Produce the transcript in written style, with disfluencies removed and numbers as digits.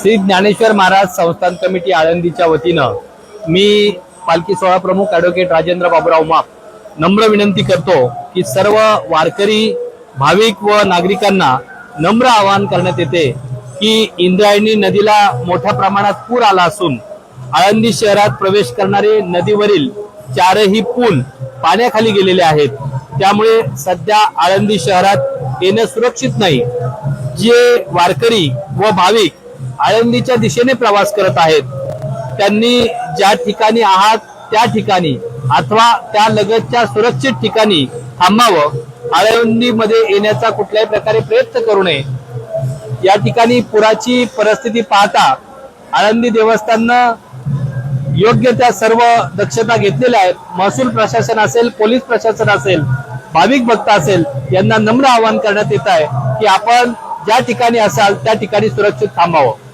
श्री ज्ञानेश्वर महाराज संस्थान कमिटी आळंदीच्या वतीनं मी पालखी सोहळा प्रमुख ॲडव्होकेट राजेंद्र बाबूराव माप नम्र विनंती करतो की सर्व वारकरी भाविक व नागरिकांना नम्र आवाहन करण्यात येते की इंद्रायणी नदीला मोठ्या प्रमाणात पूर आला असून आळंदी शहरात प्रवेश करणारे नदीवरील चारही पूल पाण्याखाली गेलेले आहेत। त्यामुळे सध्या आळंदी शहरात येणं सुरक्षित नाही। जे वारकरी व भाविक आळंदीच्या दिशेने प्रवास करत आहेत त्यांनी ज्या ठिकाणी आहात त्या ठिकाणी अथवा त्या लगतच्या सुरक्षित ठिकाणी थांबावं। आळंदीमध्ये येण्याचा कुठल्याही प्रकारे प्रयत्न करू नये। या ठिकाणी पुराची परिस्थिती पाहता आळंदी देवस्थाननं योग्य त्या सर्व दक्षता घेतलेल्या आहेत। महसूल प्रशासन असेल, पोलीस प्रशासन असेल, भाविक भक्त असेल, यांना नम्र आवाहन करण्यात येत आहे की आपण ज्या ठिकाणी असाल त्या ठिकाणी सुरक्षित थांबावं।